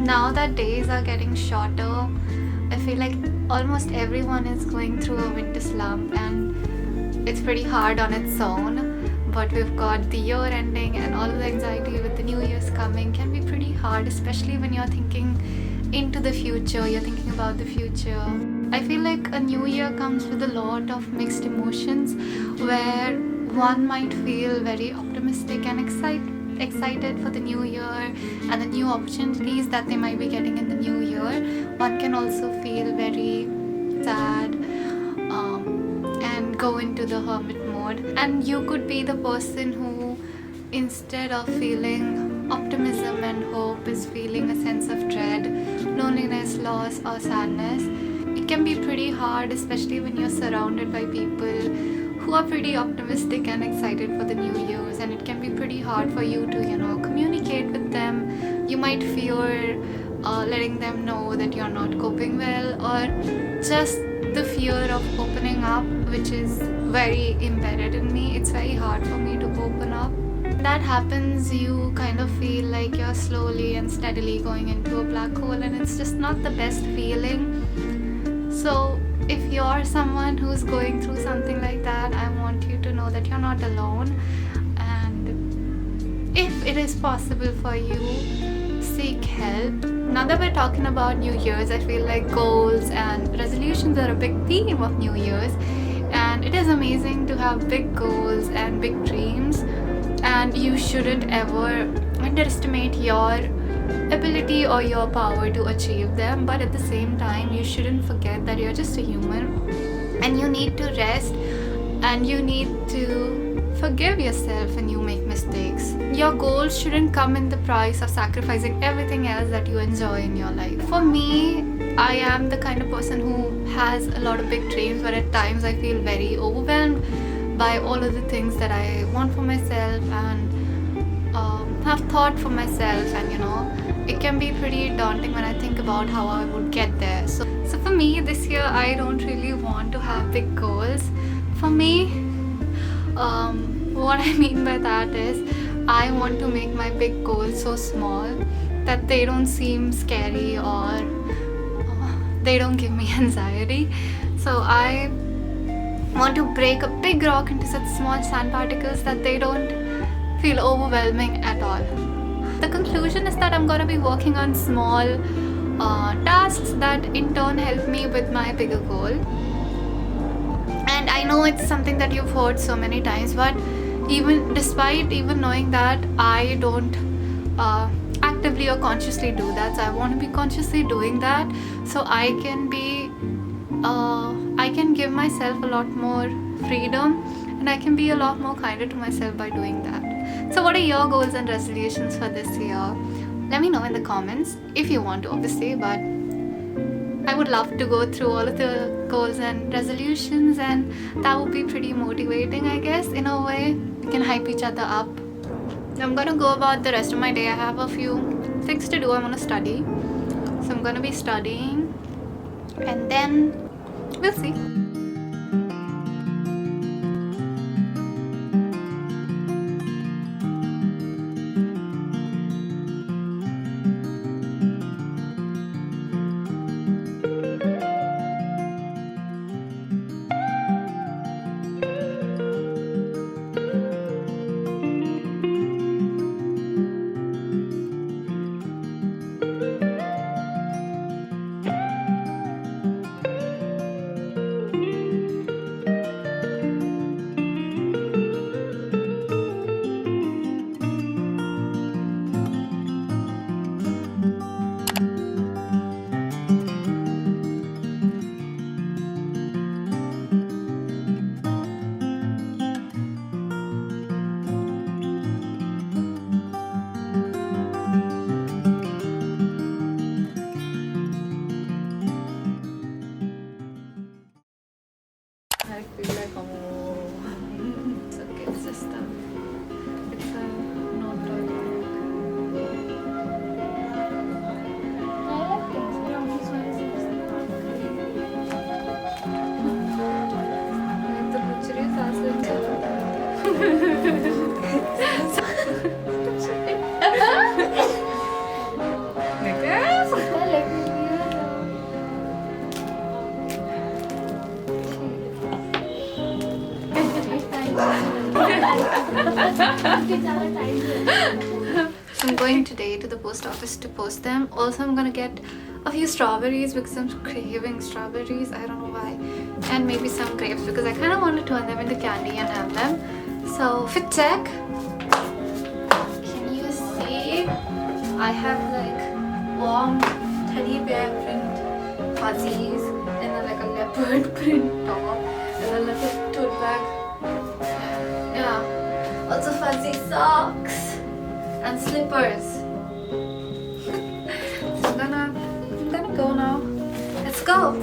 now that days are getting shorter, I feel like almost everyone is going through a winter slump, and it's pretty hard on its own. But we've got the year ending, and all the anxiety with the new year's coming can be pretty hard, especially when you're thinking into the future, you're thinking about the future. I feel like a new year comes with a lot of mixed emotions, where one might feel very optimistic and excited for the new year and the new opportunities that they might be getting in the new year. One can also feel very sad and go into the hermit mode. And you could be the person who, instead of feeling optimism and hope, is feeling a sense of dread, loneliness, loss, or sadness. It can be pretty hard, especially when you're surrounded by people who are pretty optimistic and excited for the new years, and it can be pretty hard for you to communicate with them. You might fear letting them know that you're not coping well, or just the fear of opening up, which is very embedded in me. It's very hard for me to open up. When that happens, you kind of feel like you're slowly and steadily going into a black hole, and it's just not the best feeling. So if you're someone who's going through something like that, I want you to know that you're not alone. And if it is possible for you, seek help. Now that we're talking about New Year's, I feel like goals and resolutions are a big theme of New Year's. And it is amazing to have big goals and big dreams. And you shouldn't ever underestimate your ability or your power to achieve them, but at the same time you shouldn't forget that you're just a human, and you need to rest, and you need to forgive yourself when you make mistakes. Your goals shouldn't come in the price of sacrificing everything else that you enjoy in your life. For me, I am the kind of person who has a lot of big dreams, but at times I feel very overwhelmed by all of the things that I want for myself and have thought for myself, and it can be pretty daunting when I think about how I would get there. So for me this year, I don't really want to have big goals. For me, what I mean by that is I want to make my big goals so small that they don't seem scary, or they don't give me anxiety. So I want to break a big rock into such small sand particles that they don't feel overwhelming at all. The conclusion is that I'm going to be working on small tasks that in turn help me with my bigger goal. And I know it's something that you've heard so many times, but despite knowing that, I don't actively or consciously do that. So I want to be consciously doing that, so I can give myself a lot more freedom, and I can be a lot more kinder to myself by doing that. So what are your goals and resolutions for this year? Let me know in the comments if you want to, obviously, but I would love to go through all of the goals and resolutions, and that would be pretty motivating, I guess, in a way. We can hype each other up. I'm gonna go about the rest of my day. I have a few things to do. I'm gonna study. So I'm gonna be studying, and then we'll see. So I'm going today to the post office to post them. Also, I'm gonna get a few strawberries because I'm craving strawberries. I don't know why. And maybe some grapes because I kind of want to turn them into candy and have them. So, fit check. Can you see? I have like long teddy bear print fuzzies and then like a leopard print top and then like a tote bag. Yeah. Also fuzzy socks and slippers. So I'm gonna go now. Let's go.